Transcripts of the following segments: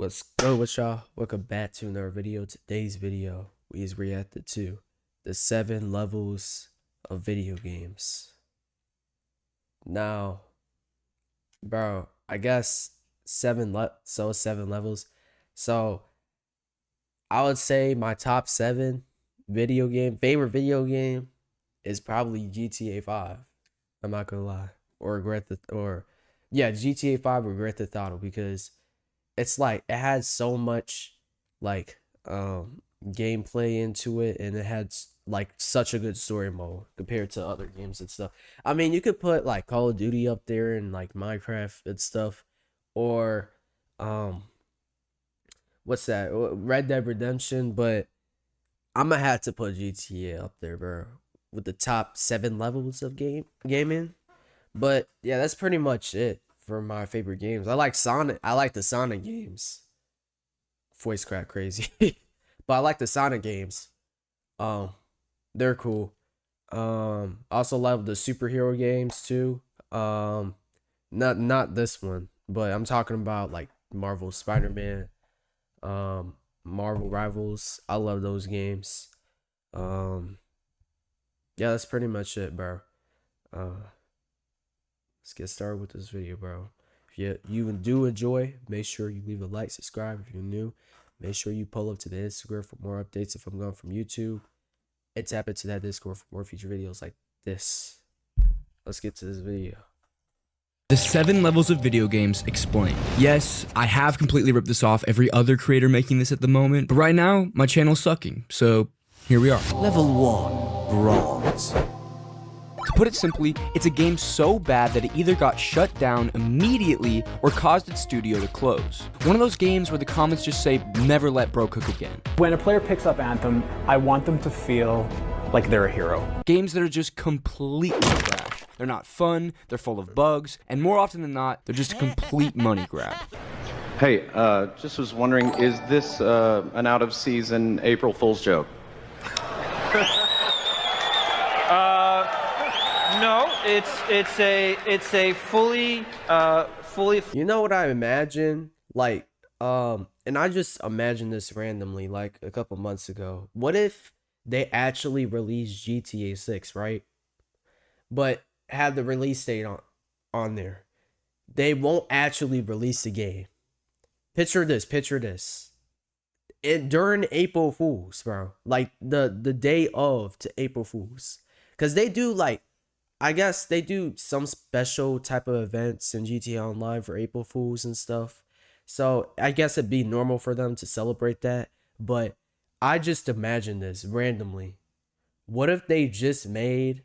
What's good with y'all? Welcome back to another video. Today's video, we is reacted to the 7 levels of video games. Now, bro, I guess 7 levels. So, I would say my top 7 favorite video game is probably GTA 5. I'm not gonna lie. GTA 5 or Grand Theft Auto, because it's like it had so much like gameplay into it, and it had like such a good story mode compared to other games and stuff. I mean, you could put like Call of Duty up there and like Minecraft and stuff, or what's that, Red Dead Redemption, but I'm gonna have to put GTA up there, bro, with the top 7 levels of gaming. But yeah, that's pretty much it for my favorite games. I like Sonic. I like the Sonic games. Voice crack crazy. But I like the Sonic games. They're cool. I also love the superhero games too. Not this one, but I'm talking about like Marvel Spider-Man, Marvel Rivals. I love those games. Yeah, that's pretty much it, bro. Let's get started with this video, bro. If you do enjoy, make sure you leave a like, subscribe if you're new. Make sure you pull up to the Instagram for more updates if I'm going from YouTube. And tap into that Discord for more future videos like this. Let's get to this video. The 7 levels of video games explained. Yes, I have completely ripped this off every other creator making this at the moment, but right now, my channel's sucking, so here we are. Level 1, Bronze. To put it simply, it's a game so bad that it either got shut down immediately or caused its studio to close. One of those games where the comments just say, never let bro cook again. When a player picks up Anthem, I want them to feel like they're a hero. Games that are just completely trash. They're not fun, they're full of bugs, and more often than not, they're just a complete money grab. Hey, just was wondering, is this an out-of-season April Fool's joke? No, it's a fully. You know what I imagine? Like, and I just imagined this randomly, like a couple months ago. What if they actually released GTA 6, right? But had the release date on there. They won't actually release the game. Picture this. During April Fools, bro. Like the day of to April Fools. Cause they do like, I guess they do some special type of events in GTA Online for April Fools and stuff. So I guess it'd be normal for them to celebrate that. But I just imagine this randomly. What if they just made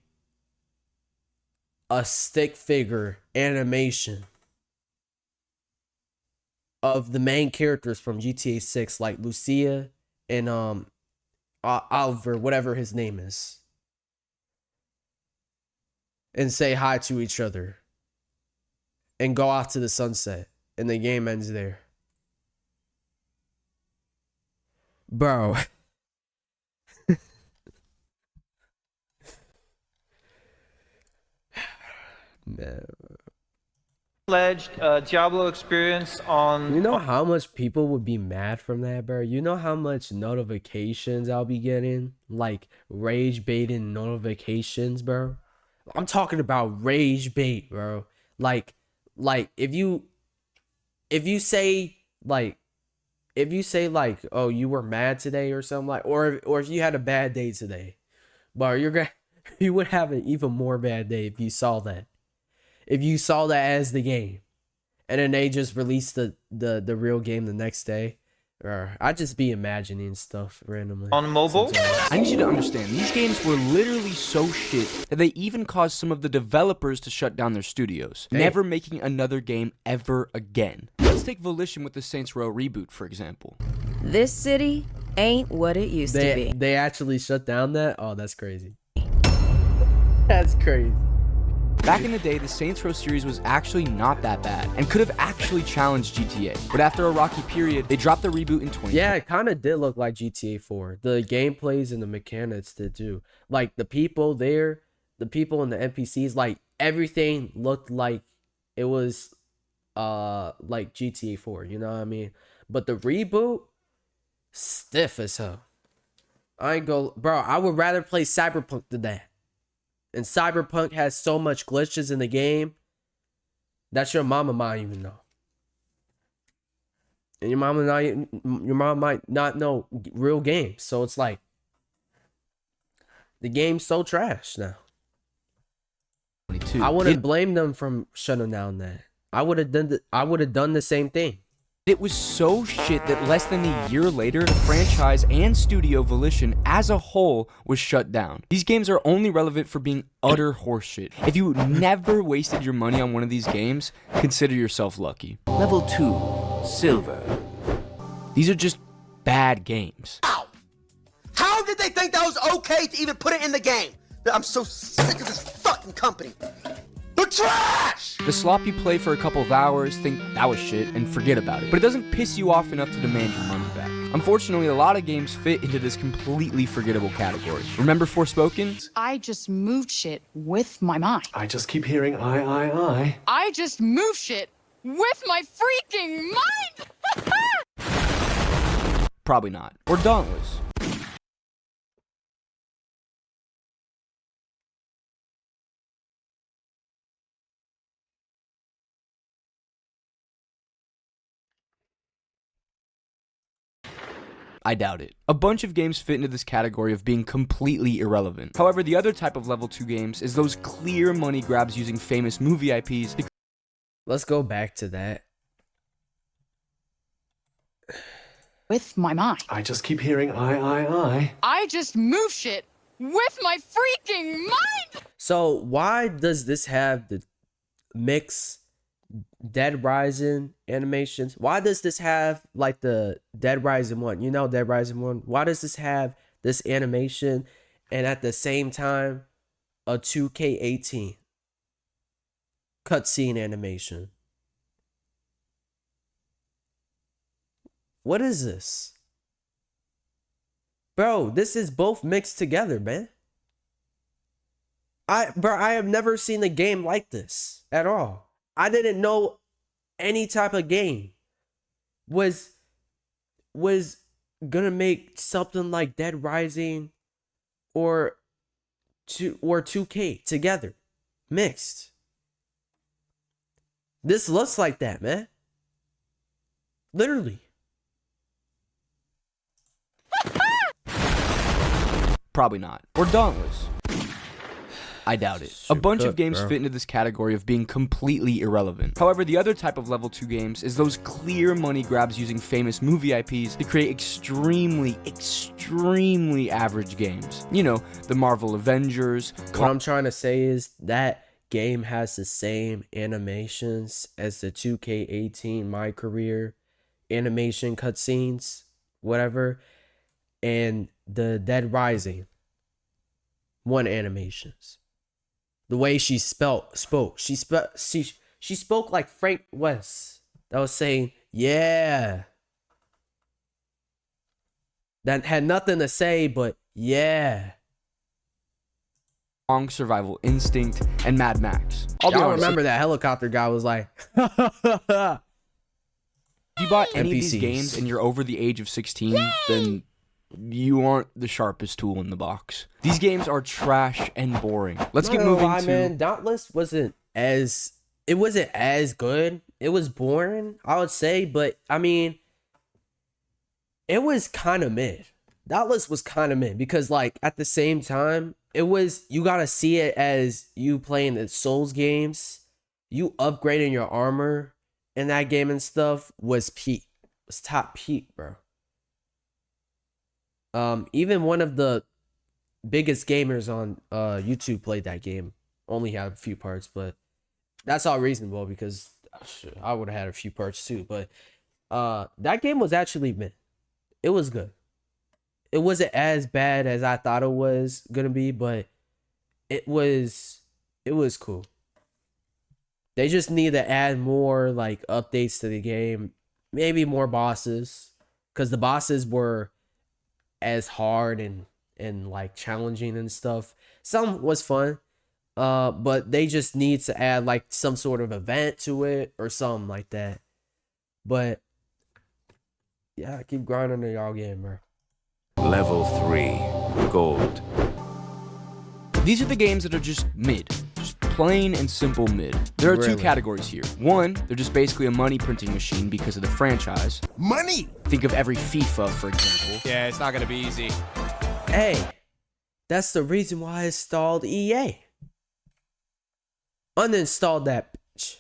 a stick figure animation of the main characters from GTA 6, like Lucia and Oliver, whatever his name is, and say hi to each other and go off to the sunset and the game ends there? Bro. Man. Pledged Diablo experience on. You know how much people would be mad from that, bro? You know how much notifications I'll be getting? Like rage baiting notifications, bro. I'm talking about rage bait, bro. Like if you say like, oh, you were mad today or something, like, or if you had a bad day today, bro, you would have an even more bad day if you saw that. If you saw that as the game, and then they just released the real game the next day, or I just be imagining stuff randomly On mobile? sometimes. I need you to understand, these games were literally so shit that they even caused some of the developers to shut down their studios, never making another game ever again. Let's take Volition with the Saints Row reboot, for example. This city ain't what it used to be. They actually shut down that? Oh, that's crazy. That's crazy. Back in the day, the Saints Row series was actually not that bad and could have actually challenged GTA. But after a rocky period, they dropped the reboot in 2020. Yeah, it kind of did look like GTA 4. The gameplays and the mechanics did too. Like the people there, the people and the NPCs, like everything looked like it was like GTA 4, you know what I mean? But the reboot, stiff as hell. I ain't go, bro. I would rather play Cyberpunk than that. And Cyberpunk has so much glitches in the game that your mama might even know. And your mom might not know real games. So it's like the game's so trash now. I wouldn't blame them from shutting down that. I would have done the same thing. It was so shit that less than a year later, the franchise and studio Volition as a whole was shut down. These games are only relevant for being utter horseshit. If you never wasted your money on one of these games, consider yourself lucky. Level 2, Silver. These are just bad games. Ow! How did they think that was okay to even put it in the game? I'm so sick of this fucking company. They're trash! The slop you play for a couple of hours, think that was shit, and forget about it. But it doesn't piss you off enough to demand your money back. Unfortunately, a lot of games fit into this completely forgettable category. Remember Forspoken? I just moved shit with my mind. I just keep hearing I. I just moved shit with my freaking mind! Probably not. Or Dauntless. I doubt it. A bunch of games fit into this category of being completely irrelevant. However, the other type of level 2 games is those clear money grabs using famous movie IPs. Let's go back to that. With my mind. I just keep hearing I. I just moved shit with my freaking mind! So why does this have the mix Dead Rising animations? Why does this have like the Dead Rising 1? You know Dead Rising 1? Why does this have this animation and at the same time a 2K18 cutscene animation? What is this? Bro, this is both mixed together, man. I have never seen a game like this at all. I didn't know any type of game was gonna make something like Dead Rising or 2K together, mixed. This looks like that, man. Literally. Probably not. Or Dauntless. I doubt it. A bunch of games fit into this category of being completely irrelevant. However, the other type of level 2 games is those clear money grabs using famous movie IPs to create extremely average games. You know, the Marvel Avengers. What I'm trying to say is that game has the same animations as the 2K18 My Career animation cutscenes, whatever, and the Dead Rising 1 animations. The way she spoke. She spoke like Frank West. That was saying, yeah. That had nothing to say, but yeah. Kong, Survival Instinct, and Mad Max. Y'all remember that helicopter guy was like, if you bought any NPCs. of these games and you're over the age of 16, then you aren't the sharpest tool in the box. These games are trash and boring. Let's get moving to... Man, Dauntless wasn't as good. It was boring, I would say, but I mean, it was kind of mid. Dauntless was kind of mid because like at the same time, you gotta see it as you playing the Souls games, you upgrading your armor in that game and stuff was peak. Was top peak, bro. Even one of the biggest gamers on YouTube played that game. Only had a few parts, but that's all reasonable because I would have had a few parts too. But that game was actually mid. It was good. It wasn't as bad as I thought it was gonna be, but it was cool. They just need to add more like updates to the game, maybe more bosses, because the bosses were as hard and like challenging and stuff. Some was fun, but they just need to add like some sort of event to it or something like that. But yeah, keep grinding on y'all game, bro. Level 3. Gold. These are the games that are just mid. Just plain and simple mid. There are two Really? categories here. One, they're just basically a money printing machine because of the franchise. Money! Think of every FIFA, for example. Yeah, it's not gonna be easy. Hey, that's the reason why I installed EA. Uninstalled that bitch.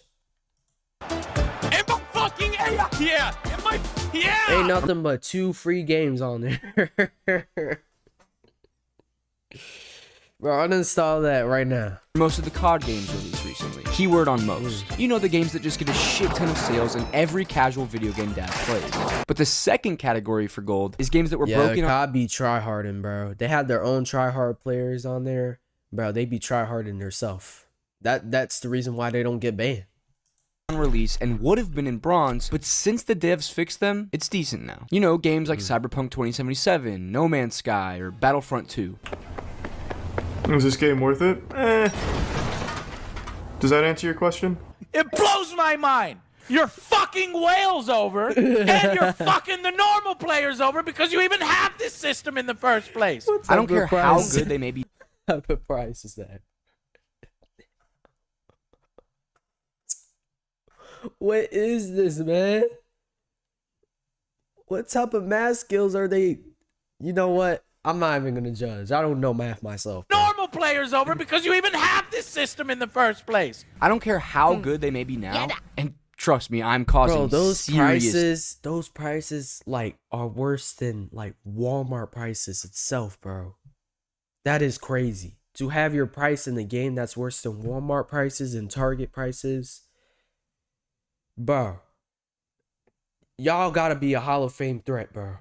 Yeah! Ain't nothing but 2 free games on there. Bro, uninstall that right now. Most of the COD games released recently. Keyword on most. You know, the games that just get a shit ton of sales and every casual video game dad plays. But the second category for gold is games that were broken up. COD be tryharding, bro. They have their own tryhard players on there. Bro, they be tryharding themselves. That's the reason why they don't get banned. On release and would have been in bronze, but since the devs fixed them, it's decent now. You know, games like Cyberpunk 2077, No Man's Sky, or Battlefront 2. Is this game worth it? Does that answer your question? It blows my mind! You're fucking whales over, and you're fucking the normal players over because you even have this system in the first place. I don't care how good they may be. What type of price is that? What is this, man? What type of math skills are they? You know what? I'm not even gonna judge. I don't know math myself. Bro. Normal players over because you even have this system in the first place. I don't care how good they may be now, and trust me, I'm causing Bro, those serious... prices like are worse than like Walmart prices itself, bro. That is crazy. To have your price in the game that's worse than Walmart prices and Target prices. Bro. Y'all gotta be a Hall of Fame threat, bro.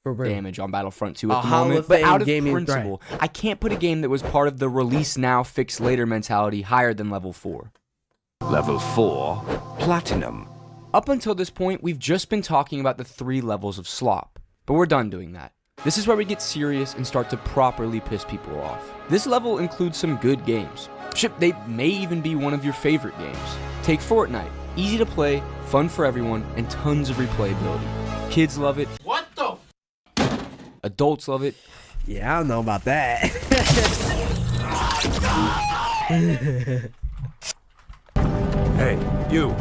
For real. Damage on Battlefront 2 at the Hall moment, of but Fame out of gaming principle, I can't put a game that was part of the release now, fix later mentality higher than level 4. Level 4. Platinum. Up until this point, we've just been talking about the 3 levels of slop, but we're done doing that. This is where we get serious and start to properly piss people off. This level includes some good games. Shit, they may even be one of your favorite games. Take Fortnite. Easy to play, fun for everyone, and tons of replayability. Kids love it. What the Adults love it. Yeah, I don't know about that. Hey, you.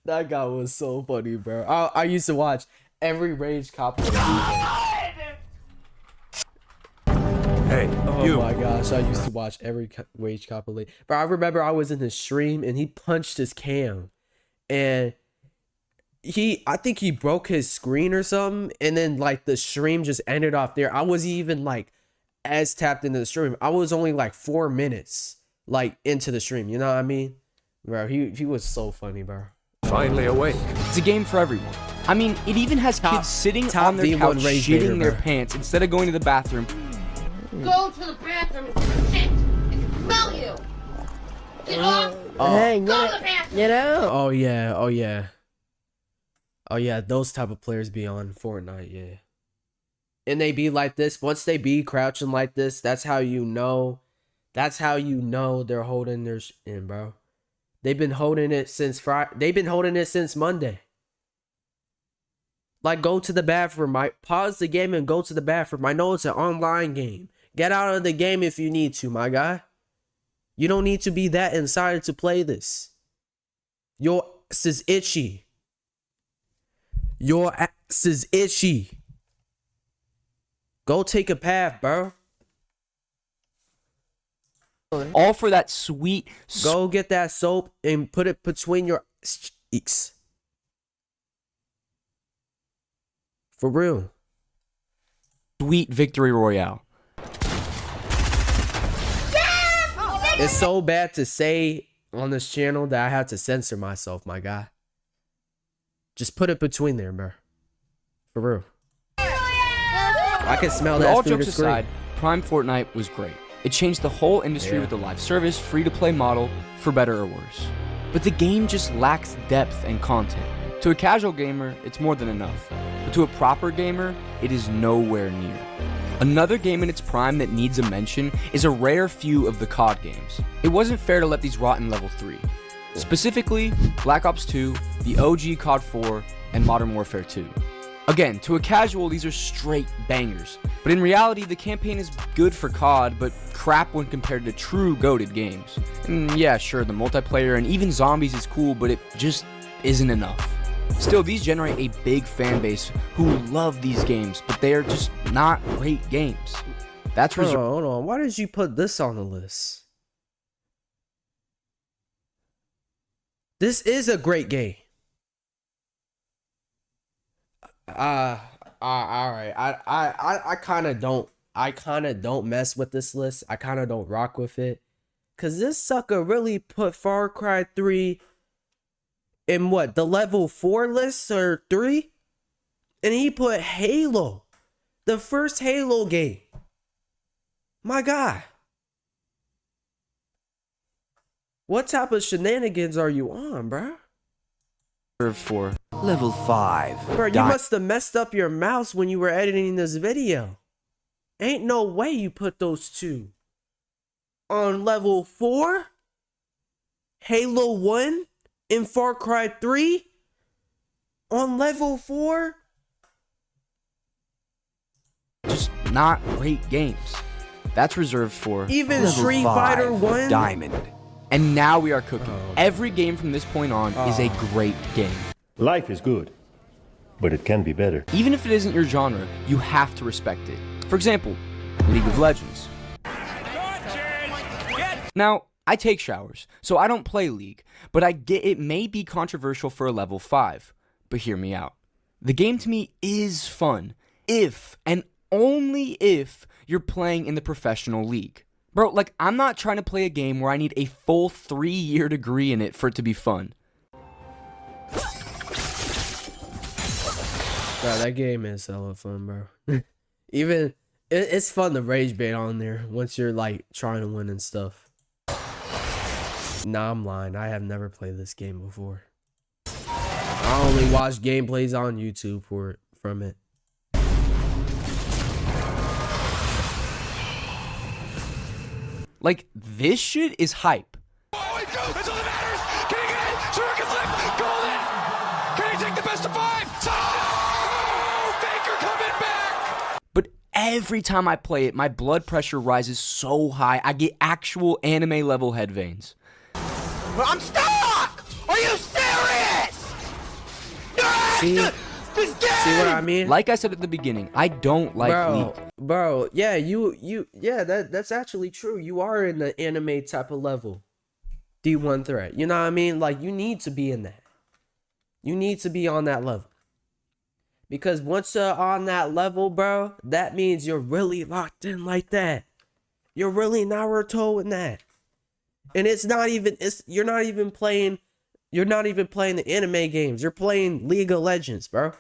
That guy was so funny, bro. I used to watch every Rage compilation. Hey, Oh you. my gosh, I used to watch every Rage compilation. But I remember I was in his stream and he punched his cam. And I think he broke his screen or something. And then like the stream just ended off there. I wasn't even like as tapped into the stream. I was only like 4 minutes like into the stream. You know what I mean? Bro, he was so funny, bro. Finally awake. It's a game for everyone. I mean, it even has kids sitting on their V1 couch Rage shitting Baiter, their bro. pants instead of going to the bathroom. Go to the bathroom and shit. I can smell you. Get off. Hey, Go to the bathroom. get out. Oh yeah, oh yeah. Oh yeah, those type of players be on Fortnite, yeah. And they be like this. Once they be crouching like this, that's how you know. That's how you know they're holding their in, bro. They've been holding it since Friday. They've been holding it since Monday. Like, go to the bathroom. Pause the game and go to the bathroom. I know it's an online game. Get out of the game if you need to, my guy. You don't need to be that inside to play this. Your ass is itchy. Your ass is itchy. Go take a bath, bro. All for that sweet, Go get that soap and put it between your cheeks. For real. sweet victory royale. It's so bad to say on this channel that I have to censor myself, my guy. Just put it between there, bro. For real. I can smell that All through the jokes screen. aside, Prime Fortnite was great. It changed the whole industry with the live service, free-to-play model, for better or worse. But the game just lacks depth and content. To a casual gamer, it's more than enough. But to a proper gamer, it is nowhere near. Another game in its prime that needs a mention is a rare few of the COD games. It wasn't fair to let these rot in level 3. Specifically, Black Ops 2, the OG COD 4, and Modern Warfare 2. Again, to a casual, these are straight bangers, but in reality, the campaign is good for COD, but crap when compared to true goated games. And yeah, sure, the multiplayer and even zombies is cool, but it just isn't enough. Still, these generate a big fan base who love these games, but they are just not great games. That's hold on. Why did you put this on the list? This is a great game. All right. I kind of don't mess with this list. I kind of don't rock with it, cause this sucker really put Far Cry 3 in what, the level 4 list or 3, and he put Halo, the first Halo game. My God, what type of shenanigans are you on, bro? For level 5. Bro, you must have messed up your mouse when you were editing this video. Ain't no way you put those two on level 4, Halo 1, and Far Cry 3 on level 4. Just not great games. That's reserved for even Street Fighter 1 Diamond. And now we are cooking. Every game from this point on is a great game. Life is good, but it can be better. Even if it isn't your genre, you have to respect it. For example, League of Legends. Now, I take showers, so I don't play League, but I get it may be controversial for a level 5. But hear me out. The game to me is fun if, and only if, you're playing in the professional league. Bro, like, I'm not trying to play a game where I need a full 3-year degree in it for it to be fun. Bro, that game is hella fun, bro. Even, it's fun to rage bait on there once you're, like, trying to win and stuff. Nah, I'm lying. I have never played this game before. I only watch gameplays on YouTube from it. Like, this shit is hype. Oh, it goes! That's all that matters! Can he get it? Circus flip! Golden! Can he take the best of 5? Oh! Faker coming back! But every time I play it, my blood pressure rises so high, I get actual anime level head veins. I'm stuck! Are you serious? See what I mean? Like I said at the beginning, I don't like League. Bro, yeah, yeah, that's actually true. You are in the anime type of level. D1 threat. You know what I mean? Like, you need to be in that. You need to be on that level. Because once you're on that level, bro, that means you're really locked in like that. You're really Naruto in that. And you're not even playing the anime games. You're playing League of Legends, bro.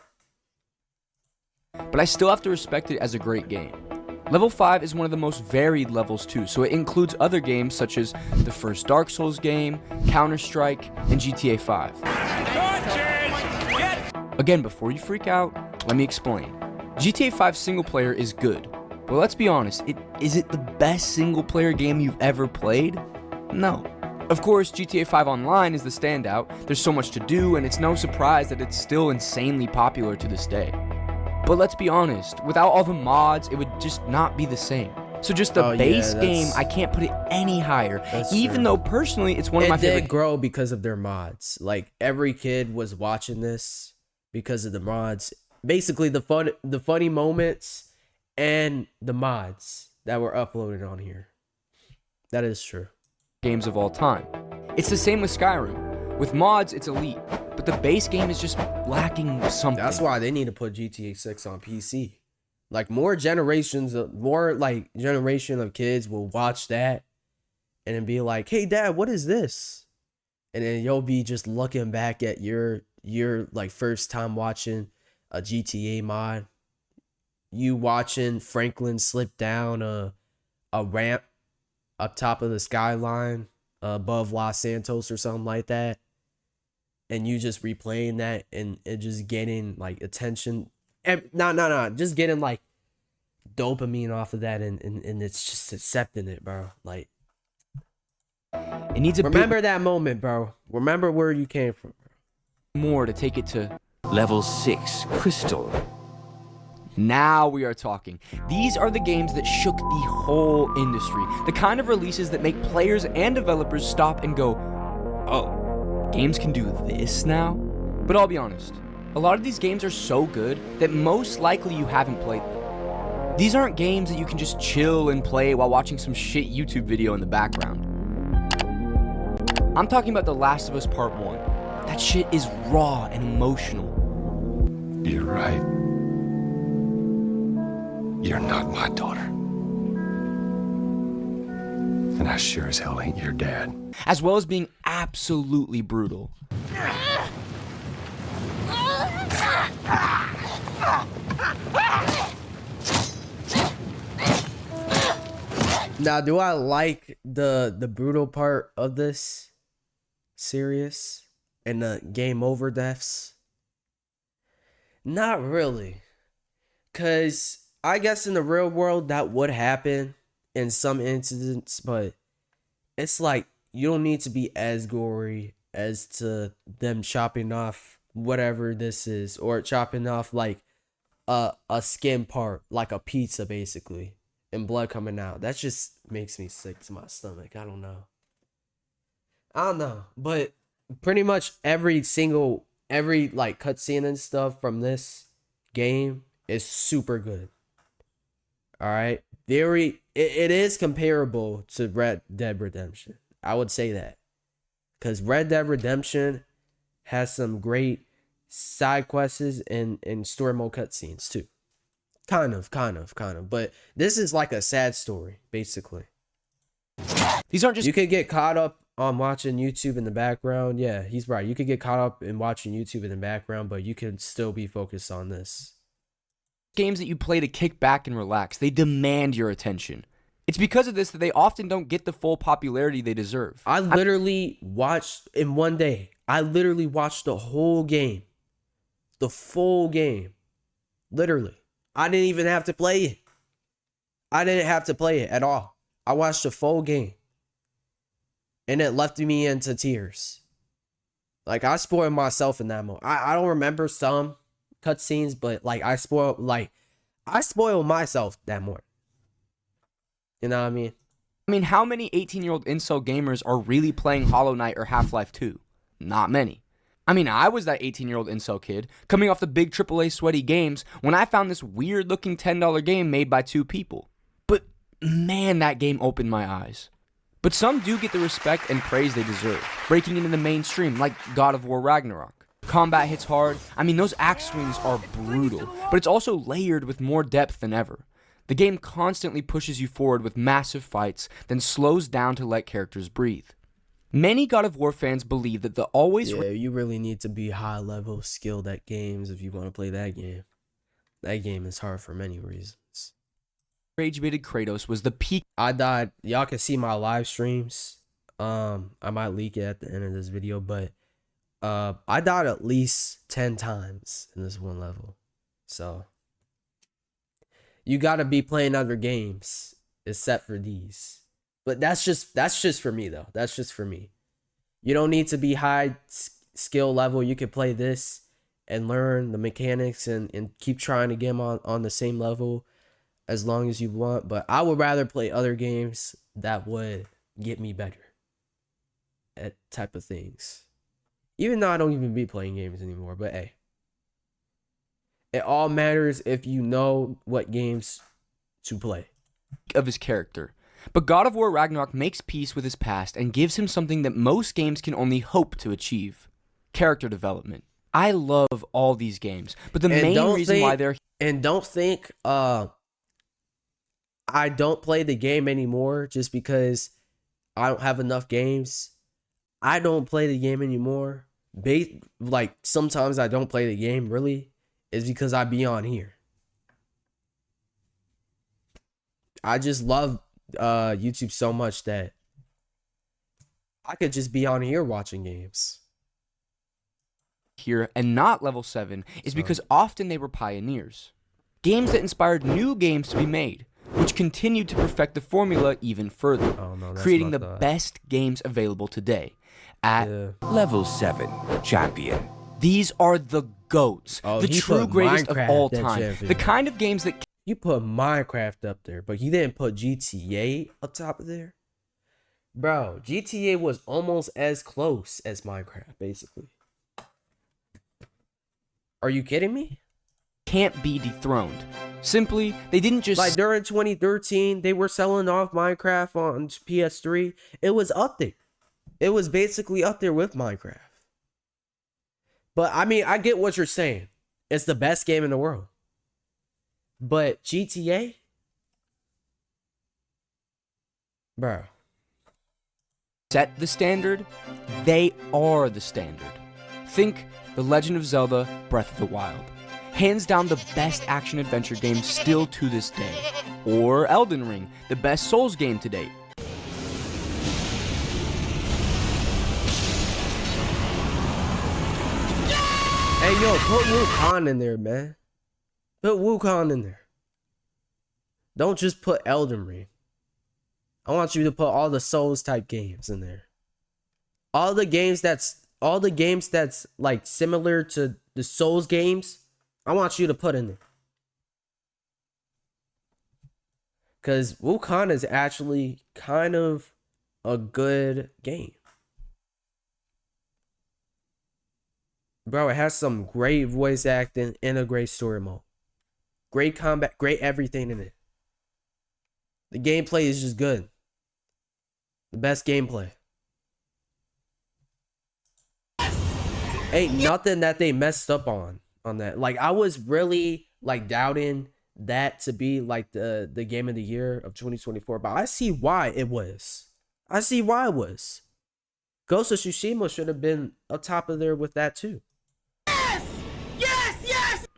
But I still have to respect it as a great game. Level 5 is one of the most varied levels too, so it includes other games such as the first Dark Souls game, Counter-Strike, and GTA 5. Again, before you freak out, let me explain. GTA 5 single player is good, but let's be honest, is it the best single player game you've ever played? No. Of course, GTA 5 Online is the standout. There's so much to do, and it's no surprise that it's still insanely popular to this day. But let's be honest, without all the mods, it would just not be the same. So just the base game, I can't put it any higher, even though personally it's one of my favorite. It did grow because of their mods. Like, every kid was watching this because of the mods. Basically, the funny moments and the mods that were uploaded on here. That is true. Games of all time. It's the same with Skyrim. With mods, it's elite, but the base game is just lacking something. That's why they need to put GTA 6 on PC. Like, more generation of kids will watch that and then be like, "Hey, Dad, what is this?" And then you'll be just looking back at your like first time watching a GTA mod. You watching Franklin slip down a ramp up top of the skyline above Los Santos or something like that, and you just replaying that and just getting like attention. Just getting like dopamine off of that, and it's just accepting it, bro. Like, it needs a remember that moment, bro. Remember where you came from, bro. more to take it to Level 6, Crystal. Now we are talking. These are the games that shook the whole industry. The kind of releases that make players and developers stop and go, oh, games can do this now? But I'll be honest, a lot of these games are so good that most likely you haven't played them. These aren't games that you can just chill and play while watching some shit YouTube video in the background. I'm talking about The Last of Us Part 1. That shit is raw and emotional. You're right. You're not my daughter. And I sure as hell ain't your dad. As well as being absolutely brutal. Now, do I like the brutal part of this series and the game over deaths? Not really. Because I guess in the real world that would happen in some incidents, but it's like you don't need to be as gory as to them chopping off whatever this is, or chopping off like a skin part, like a pizza basically, and blood coming out. That just makes me sick to my stomach. I don't know, but pretty much every like cutscene and stuff from this game is super good. All right, it is comparable to Red Dead Redemption. I would say that, because Red Dead Redemption has some great side quests and story mode cutscenes too. Kind of. But this is like a sad story, basically. These aren't just... You could get caught up on watching YouTube in the background. Yeah, he's right. You could get caught up in watching YouTube in the background, but you can still be focused on this. Games that you play to kick back and relax. They demand your attention. It's because of this that they often don't get the full popularity they deserve. I literally watched, in one day, the whole game. The full game. Literally. I didn't even have to play it. I didn't have to play it at all. I watched the full game. And it left me into tears. Like, I spoiled myself in that moment. I don't remember some cutscenes, but like I spoiled myself that morning. You know what I mean? I mean, how many 18-year-old incel gamers are really playing Hollow Knight or Half-Life 2? Not many. I mean, I was that 18-year-old incel kid coming off the big AAA sweaty games when I found this weird-looking $10 game made by two people. But man, that game opened my eyes. But some do get the respect and praise they deserve, breaking into the mainstream like God of War Ragnarok. Combat hits hard. I mean, those axe swings are brutal, but it's also layered with more depth than ever. The game constantly pushes you forward with massive fights, then slows down to let characters breathe. Many God of War fans believe that the always... Yeah, you really need to be high level skilled at games if you want to play that game. That game is hard for many reasons. Rage-baited Kratos was the peak... I died. Y'all can see my live streams. I might leak it at the end of this video, but I died at least 10 times in this one level. So you gotta be playing other games except for these. But that's just for me though. That's just for me. You don't need to be high skill level. You can play this and learn the mechanics and keep trying to get them on the same level as long as you want. But I would rather play other games that would get me better at type of things. Even though I don't even be playing games anymore. But hey, it all matters if you know what games to play. Of his character. But God of War Ragnarok makes peace with his past and gives him something that most games can only hope to achieve. Character development. I love all these games, but the main reason why they're... And don't think I don't play the game anymore just because I don't have enough games. I don't play the game anymore. Like, sometimes I don't play the game, really, is because I be on here. I just love YouTube so much that I could just be on here watching games. Here and not level 7 is because often they were pioneers. Games that inspired new games to be made, which continued to perfect the formula even further, creating the best games available today. At Level 7 Champion. These are the GOATs, Oh, the he true put greatest of Minecraft all at time. champion. The kind of games that You put Minecraft up there, but you didn't put GTA up top of there? Bro, GTA was almost as close as Minecraft, basically. Are you kidding me? can't be dethroned. Simply, they didn't just... Like, during 2013, they were selling off Minecraft on PS3. It was up there. It was basically up there with Minecraft. But, I mean, I get what you're saying. It's the best game in the world. But GTA? Bro. set the standard, they are the standard. Think The Legend of Zelda Breath of the Wild. Hands down the best action-adventure game still to this day. Or Elden Ring, the best Souls game to date. Hey, yo, put Wukong in there, man. Put Wukong in there. Don't just put Elden Ring. I want you to put all the Souls type games in there. All the games that's like similar to the Souls games, I want you to put in there. Cause Wukong is actually kind of a good game. Bro, it has some great voice acting and a great story mode. Great combat, great everything in it. The gameplay is just good. The best gameplay. Ain't nothing that they messed up on that. Like, I was really like doubting that to be like the game of the year of 2024, but I see why it was. I see why it was. Ghost of Tsushima should have been up top of there with that too.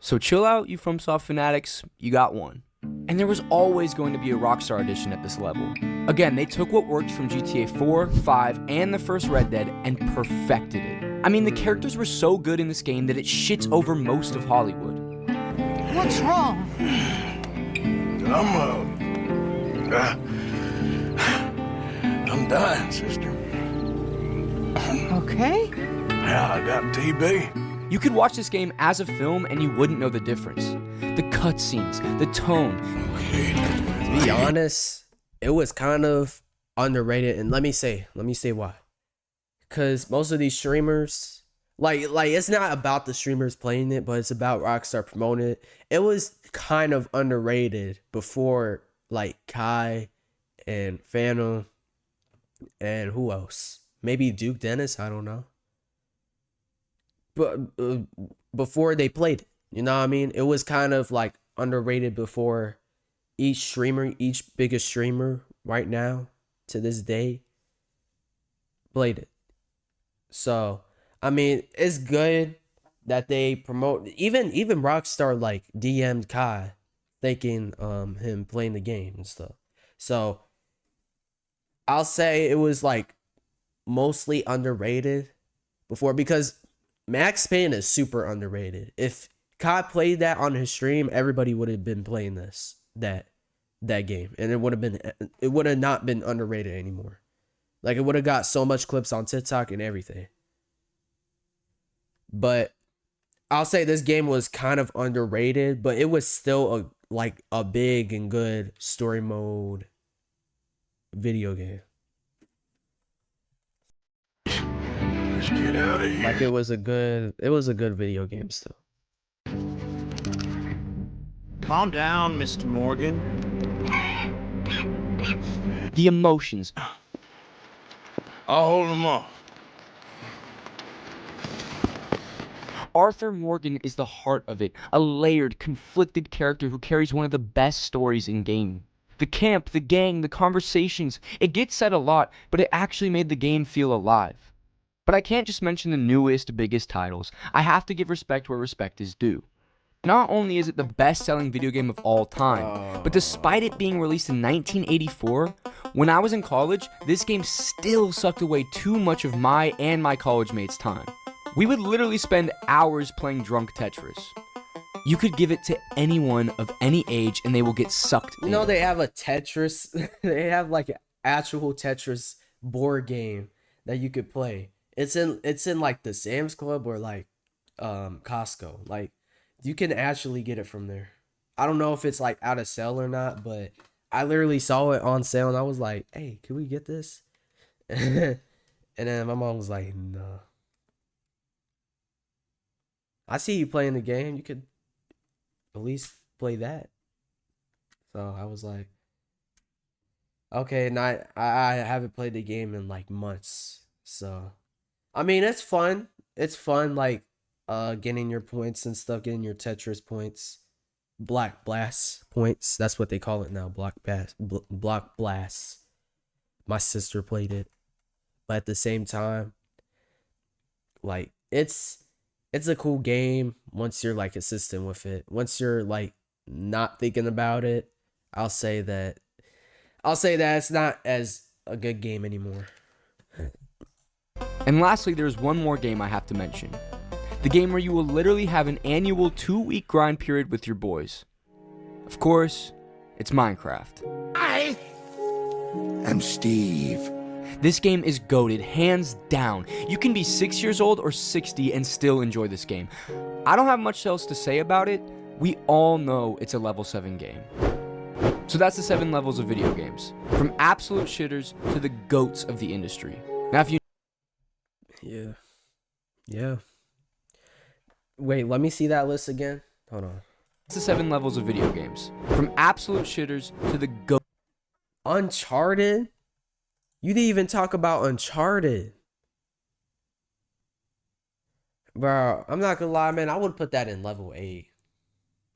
So chill out, you FromSoft fanatics, you got one. And there was always going to be a Rockstar edition at this level. Again, they took what worked from GTA 4, 5, and the first Red Dead and perfected it. I mean, the characters were so good in this game that it shits over most of Hollywood. What's wrong? I'm dying, sister. Okay. Yeah, I got TB. You could watch this game as a film and you wouldn't know the difference. The cutscenes, the tone. To be honest, it was kind of underrated, and let me say why. Because most of these streamers, like it's not about the streamers playing it, but it's about Rockstar promoting it. It was kind of underrated before, like, Kai and Phantom and who else? Maybe Duke Dennis, I don't know. But before they played it, you know what I mean? It was kind of like underrated before each biggest streamer right now to this day played it. So, I mean, it's good that they promote, even Rockstar like DM'd Kai thanking him playing the game and stuff. So, I'll say it was like mostly underrated before, because Max Payne is super underrated. If Kai played that on his stream, everybody would have been playing that game, and it would have not been underrated anymore. Like, it would have got so much clips on TikTok and everything. But I'll say this game was kind of underrated, but it was still a big and good story mode video game. Let's get out of here. Like, it was a good video game still. Calm down, Mr. Morgan. The emotions. I'll hold him off. Arthur Morgan is the heart of it, a layered, conflicted character who carries one of the best stories in gaming. The camp, the gang, the conversations, it gets said a lot, but it actually made the game feel alive. But I can't just mention the newest, biggest titles. I have to give respect where respect is due. Not only is it the best-selling video game of all time, but despite it being released in 1984, when I was in college, this game still sucked away too much of my and my college mates' time. We would literally spend hours playing drunk Tetris. You could give it to anyone of any age and they will get sucked in. You know, they have a Tetris, they have like an actual Tetris board game that you could play. It's in like the Sam's Club or like Costco. Like, you can actually get it from there. I don't know if it's like out of sale or not, but I literally saw it on sale and I was like, hey, can we get this? And then my mom was like, no. I see you playing the game. You could at least play that. So I was like, okay, and I haven't played the game in like months. So I mean, it's fun. It's fun, like getting your points and stuff, getting your Tetris points, Block Blast points. That's what they call it now, Block Blast. My sister played it, but at the same time, like it's a cool game once you're like consistent with it. Once you're like not thinking about it, I'll say that it's not as a good game anymore. And lastly, there's one more game I have to mention. The game where you will literally have an annual 2-week grind period with your boys. Of course, it's Minecraft. I am Steve. This game is goated, hands down. You can be 6 years old or 60 and still enjoy this game. I don't have much else to say about it. We all know it's a level 7 game. So that's the 7 levels of video games. From absolute shitters to the goats of the industry. Now if you... Yeah. Wait, let me see that list again. Hold on. It's the 7 levels of video games. From absolute shitters to the goat... Uncharted? You didn't even talk about Uncharted. Bro, I'm not gonna lie, man. I would put that in level 8.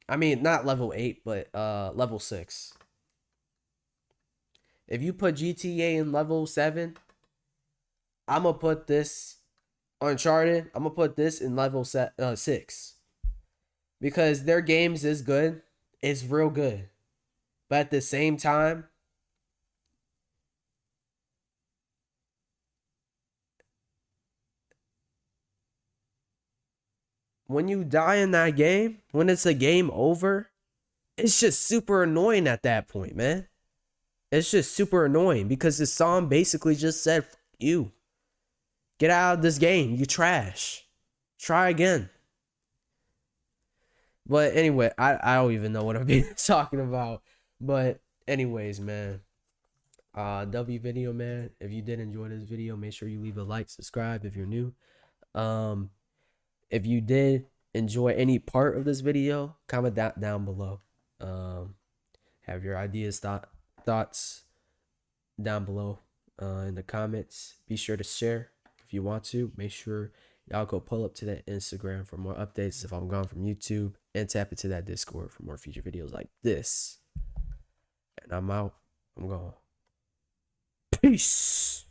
I mean, not level 8, but level 6. If you put GTA in level 7, I'm gonna put this Uncharted. I'm gonna put this in level 6. Because their games is good. It's real good. But at the same time, when you die in that game, when it's a game over, it's just super annoying at that point, man. It's just super annoying because the song basically just said, "F you. Get out of this game. You trash. Try again." But anyway, I don't even know what I'm talking about. But anyways, man. W video, man. If you did enjoy this video, make sure you leave a like, subscribe if you're new. If you did enjoy any part of this video, comment that down below. Have your ideas, thoughts down below in the comments. Be sure to share if you want to. Make sure y'all go pull up to that Instagram for more updates if I'm gone from YouTube, and tap into that Discord for more future videos like this. And I'm out. I'm gone. Peace.